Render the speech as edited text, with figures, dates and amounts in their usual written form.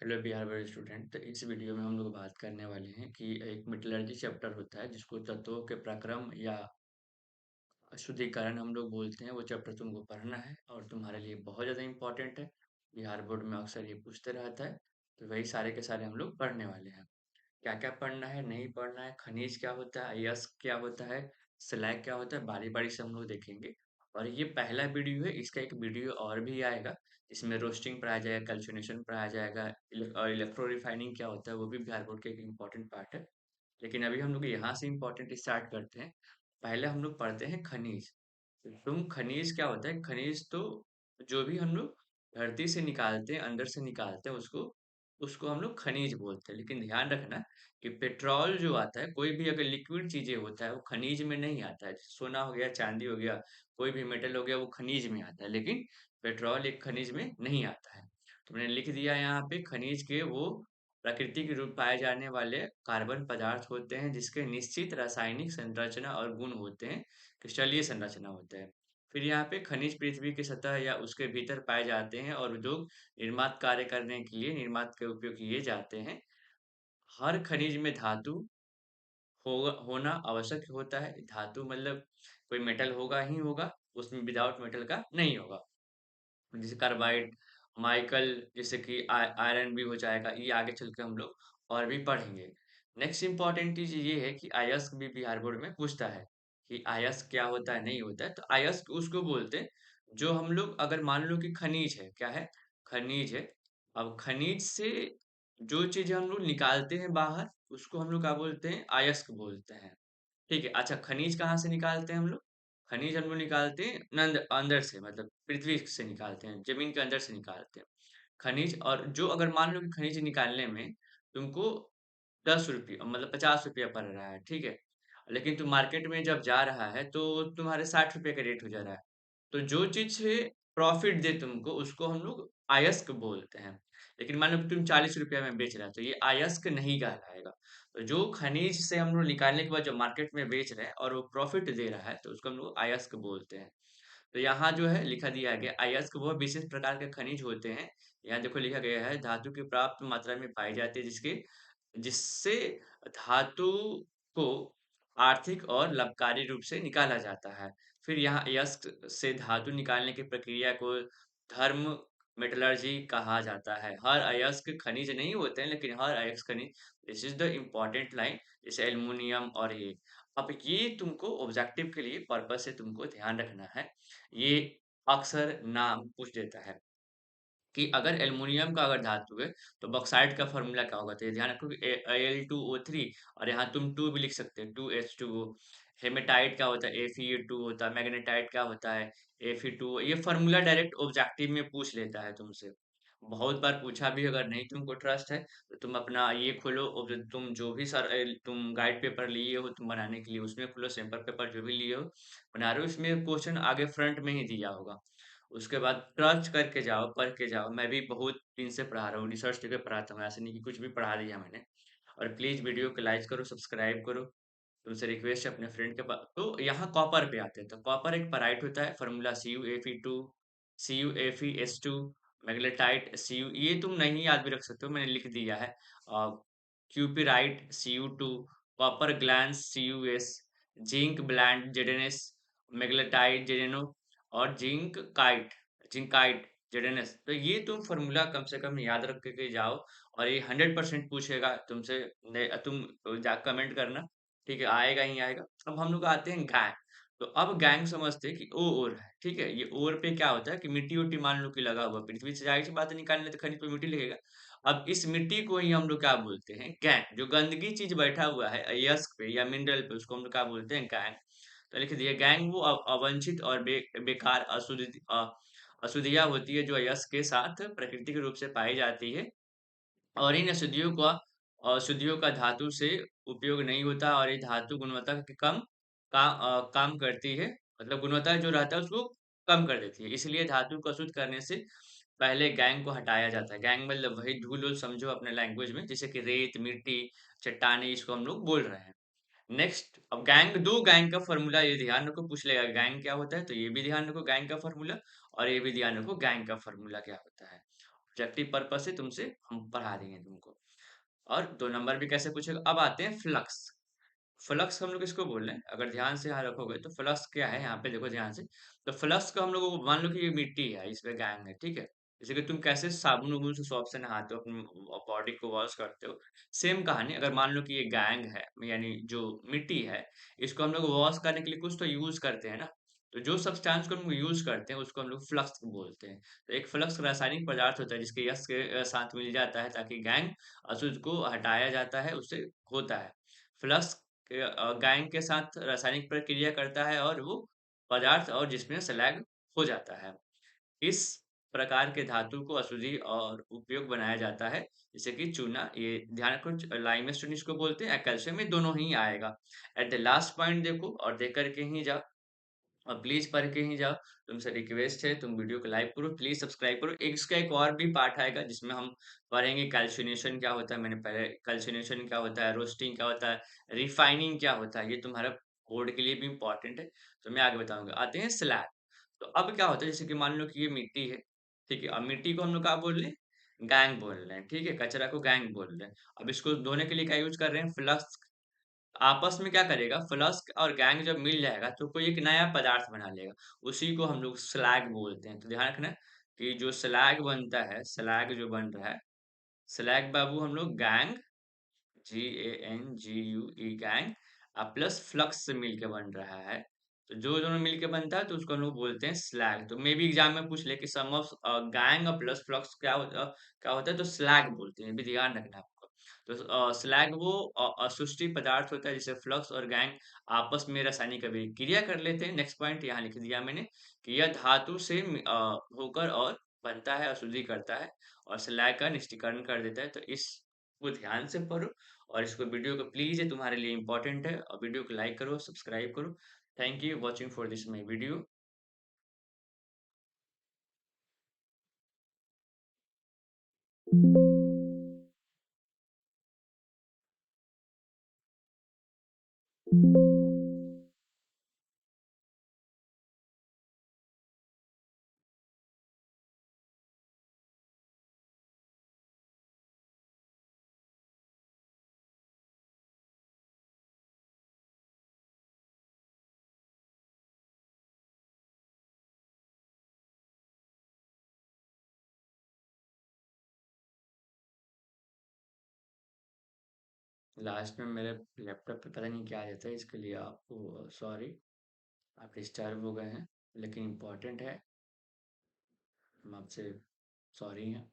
Hello Bihar board student. तो इस video में हम लोग बात करने वाले हैं कि एक मेटलर्जी चैप्टर होता है जिसको तत्वों के प्रक्रम या शुद्धिकरण हम लोग बोलते हैं। वो चैप्टर तुमको पढ़ना है और तुम्हारे लिए बहुत ज़्यादा इंपॉर्टेंट है। बिहार बोर्ड में अक्सर ये पूछते रहता है। तो वही सारे के सारे हम लोग पढ़ने वाले हैं। क्या क्या पढ़ना है, नहीं पढ़ना है, खनिज क्या होता है, अयस्क क्या होता है, स्लैग क्या होता है, बारी बारी से हम लोग देखेंगे। और ये पहला वीडियो है, इसका एक वीडियो और भी आएगा। इसमें रोस्टिंग पढ़ाया जाएगा, कैल्शिनेशन पढ़ाया जाएगा, और इलेक्ट्रो रिफाइनिंग क्या होता है वो भी बिहार बोर्ड का एक इम्पॉर्टेंट पार्ट है। लेकिन अभी हम लोग यहाँ से इम्पोर्टेंट स्टार्ट करते हैं। पहले हम लोग पढ़ते हैं खनिज। तुम खनिज क्या होता है? खनिज तो जो भी हम लोग धरती से निकालते हैं, अंदर से निकालते हैं, उसको उसको हम लोग खनिज बोलते हैं। लेकिन ध्यान रखना कि पेट्रोल जो आता है, कोई भी अगर लिक्विड चीजें होता है वो खनिज में नहीं आता है। सोना हो गया, चांदी हो गया, कोई भी मेटल हो गया, वो खनिज में आता है। लेकिन पेट्रोल एक खनिज में नहीं आता है। तो मैंने लिख दिया यहाँ पे, खनिज के वो प्राकृतिक रूप पाए जाने वाले कार्बन पदार्थ होते हैं जिसके निश्चित रासायनिक संरचना और गुण होते हैं, क्रिस्टलीय संरचना होते हैं। फिर यहाँ पे खनिज पृथ्वी की सतह या उसके भीतर पाए जाते हैं और उद्योग निर्मात कार्य करने के लिए निर्मात के उपयोग किए जाते हैं। हर खनिज में धातु होना आवश्यक होता है। धातु मतलब कोई मेटल होगा ही होगा, उसमें विदाउट मेटल का नहीं होगा। जैसे कार्बाइड, माइकल, जैसे कि आयरन भी हो जाएगा। ये आगे चल के हम लोग और भी पढ़ेंगे। नेक्स्ट इंपॉर्टेंट चीज ये है कि अयस्क भी बिहार बोर्ड में पूछता है कि अयस्क क्या होता है, नहीं होता है। तो अयस्क उसको बोलते हैं जो हम लोग, अगर मान लो कि खनिज है, क्या है? खनिज है। अब खनिज से जो चीजें हम लोग निकालते हैं बाहर, उसको हम लोग क्या बोलते हैं? अयस्क बोलते हैं। ठीक है। अच्छा, खनिज कहाँ से निकालते हैं हम लोग? खनिज हम लोग निकालते हैं नंद अंदर से, मतलब पृथ्वी से निकालते हैं, जमीन के अंदर से निकालते हैं खनिज। और जो अगर मान लो कि खनिज निकालने में तुमको 10 रुपये मतलब 50 रुपया पड़ रहा है, ठीक है। लेकिन तुम मार्केट में जब जा रहा है तो तुम्हारे 60 रुपये का रेट हो जा रहा है। तो जो चीज से प्रॉफिट दे तुमको, उसको हम लोग अयस्क बोलते हैं। लेकिन मान लो कि तुम 40 रुपया में बेच रहा है तो ये अयस्क नहीं कहलाएगा। तो जो खनिज से हम लोग निकालने के बाद जो मार्केट में बेच रहे हैं और वो प्रॉफिट दे रहा है, तो उसको हम लोग अयस्क बोलते हैं। तो यहाँ जो है लिखा दिया गया, अयस्क वह विशेष प्रकार के खनिज होते हैं। यहाँ देखो लिखा गया है, धातु की प्राप्त मात्रा में पाई जाती है जिसके जिससे धातु को आर्थिक और लाभकारी रूप से निकाला जाता है। फिर यहाँ अयस्क से धातु निकालने की प्रक्रिया को धर्म मेटलर्जी कहा जाता है। हर अयस्क खनिज नहीं होते हैं, लेकिन हर अयस्क खनिज, this is the important line. जैसे एल्युमिनियम और ये, अब ये तुमको ऑब्जेक्टिव के लिए पर्पज से तुमको ध्यान रखना है। ये अक्सर नाम पूछ देता है कि अगर एल्युमिनियम का अगर धातु है तो बॉक्साइट का फॉर्मूला क्या होगा। तो ये ध्यान रखो कि Al2O3, और यहाँ तुम 2 भी लिख सकते हैं, 2H2O। हेमेटाइट क्या होता है? Fe2 होता है। मैग्नेटाइट क्या होता है? Fe2। ये फॉर्मूला डायरेक्ट ऑब्जेक्टिव में पूछ लेता है तुमसे, बहुत बार पूछा भी। अगर नहीं तुमको ट्रस्ट है तो तुम अपना ये खोलो, और तुम जो भी सर तुम गाइड पेपर लिए हो तुम बनाने के लिए, उसमें खोलो, सैंपल पेपर जो भी लिए हो बना रहे हो, उसमें क्वेश्चन आगे फ्रंट में ही दिया होगा। उसके बाद ट्रस्ट करके जाओ, पढ़ के जाओ। मैं भी बहुत दिन से पढ़ा रहा हूँ, रिसर्च करके पढ़ाता हूँ, ऐसे नहीं कि कुछ भी पढ़ा दिया मैंने। और प्लीज वीडियो को लाइक करो, सब्सक्राइब करो। तुमसे रिक्वेस्ट है अपने फ्रेंड के पास। तो यहाँ कॉपर पे आते हैं। तो कॉपर एक पराइट होता है, formula CuFe2, CuFeS2। Magnetite Cu, ये तुम नहीं याद भी रख सकते हो, मैंने लिख दिया है। Cuprite Cu2, copper glance Cus, zinc blende Zns, magnetite Zno, और जिंकाइट Zns। तो ये तुम फॉर्मूला कम से कम याद रख के जाओ। और ये 100% पूछेगा तुमसे। तुम जा कमेंट करना, ठीक है, आएगा ही आएगा। अब हम लोग आते हैं गैंग। तो अब गैंग समझते हैं कि ओ और है, ठीक है। ये ओर पे क्या होता है कि मिट्टी उट्टी मान लो कि लगा हुआ पृथ्वी से, जाहिर सी बात है निकालने तो खनिज पे मिट्टी लगेगा। अब इस मिट्टी को ही हम लोग क्या बोलते हैं? गैंग। जो गंदगी चीज बैठा हुआ है अयस्क पे या मिनरल पे, उसको हम लोग क्या बोलते हैं? गैंग। तो लिख दिए, गैंग वो अवांछित और बेकार अशुद्धियां होती है जो अयस्क के साथ प्राकृतिक रूप से पाई जाती है। और इन अशुद्धियों का धातु से उपयोग नहीं होता, और ये धातु गुणवत्ता के काम करती है। मतलब गुणवत्ता जो रहता है उसको कम कर देती है। इसलिए धातु को अशुद्ध करने से पहले गैंग को हटाया जाता है। गैंग मतलब वही धूल वूल समझो अपने लैंग्वेज में, जैसे कि रेत, मिट्टी, चट्टाने, इसको हम लोग बोल रहे हैं। नेक्स्ट, अब गैंग, दो गैंग का फॉर्मूला ये ध्यान रखो, पूछ लेगा गैंग क्या होता है, तो ये भी ध्यान रखो गैंग का फॉर्मूला। और ये भी ध्यान रखो गैंग का फॉर्मूला क्या होता है। ऑब्जेक्टिव पर्पस से तुमसे हम पढ़ा देंगे तुमको। और 2 नंबर भी कैसे पूछेगा? अब आते हैं फ्लक्स। फ्लक्स हम लोग किसको बोल रहे हैं? अगर ध्यान से यहाँ रखोगे तो फ्लक्स क्या है? यहाँ पे देखो ध्यान से। तो फ्लक्स को हम लोग को मान लो कि ये मिट्टी है, इसमें गैंग है, ठीक है? जैसे कि तुम कैसे साबुन-वुबुन से सोप से नहाते हो, अपनी बॉडी को वॉश करते हो, सेम कहानी अगर मान लो कि ये गैंग है, यानी जो मिट्टी है, इसको हम लोग वॉश करने के लिए कुछ तो यूज़ करते हैं ना? तो जो सब्सटेंस को हम लोग यूज़ करते हैं, उसको हम लोग फ्लक्स बोलते हैं। तो एक फ्लक्स रासायनिक पदार्थ होता है, जिसके यश के साथ मिल जाता है, ताकि गैंग अशुद्ध को हटाया जाता है, उससे होता है। फ्लक्स गैंग के साथ रासायनिक प्रक्रिया करता है और वो पदार्थ और जिसमें स्लैग हो जाता है। इस प्रकार के धातु को अशुद्धि और उपयोग बनाया जाता है, जैसे कि चूना, ये ध्यान रखो, लाइमस्टोन इसको बोलते हैं, कैल्शियम, ये दोनों ही आएगा। एट द लास्ट पॉइंट देखो और देख कर के ही जाओ, और प्लीज पढ़ के ही जाओ। तुमसे रिक्वेस्ट है, तुम वीडियो को लाइक करो, प्लीज सब्सक्राइब करो। इसका एक और भी पार्ट आएगा जिसमें हम पढ़ेंगे कैल्सिनेशन क्या होता है। मैंने पहले कैल्सिनेशन क्या होता है, रोस्टिंग क्या होता है, रिफाइनिंग क्या होता है, ये तुम्हारा बोर्ड के लिए भी इम्पोर्टेंट है, तो मैं आगे बताऊंगा। आते हैं स्लैग। तो अब क्या होता है, जैसे कि मान लो कि ये मिट्टी है, ठीक है, अब मिट्टी को हम लोग क्या बोल रहे हैं? गैंग बोल रहे हैं, ठीक है, कचरा को गैंग बोल रहे हैं। अब इसको धोने के लिए क्या यूज कर रहे हैं? फ्लक्स। आपस में क्या करेगा, फ्लस्क और गैंग जब मिल जाएगा तो कोई एक नया पदार्थ बना लेगा, उसी को हम लोग स्लैग बोलते हैं। तो ध्यान रखना कि जो स्लैग बनता है, स्लैग जो बन रहा है, स्लैग बाबू हम लोग gang, GANGUE gang, plus flux से मिलके बन रहा है। तो जो दोनों मिलके बनता है तो उसको हम लोग बोलते हैं स्लैग। तो मे भी एग्जाम में पूछ ले कि सम ऑफ गैंग और प्लस फ्लक्स क्या होता है, तो स्लैग बोलते हैं, ये भी ध्यान रखना आपको। तो स्लैग वो असुष्टी पदार्थ होता है, जिसे फ्लक्स और गैंग आपस में रासायनिक अभिक्रिया कर लेते हैं। नेक्स्ट पॉइंट यहाँ लिख दिया मैंने कि यह धातु से होकर और बनता है, अशुद्धि करता है, और स्लैग का निष्टीकरण कर देता है। तो इस को ध्यान से पढ़ो, और इसको वीडियो को प्लीज, ये तुम्हारे लिए इंपॉर्टेंट है, और वीडियो को लाइक करो, सब्सक्राइब करो। Thank you watching for this my video. Last में मेरे लैपटॉप पे पता नहीं क्या आ जाता है, इसके लिए आपको सॉरी, आप डिस्टर्ब हो गए हैं, लेकिन इम्पोर्टेंट है, हम आपसे सॉरी हैं।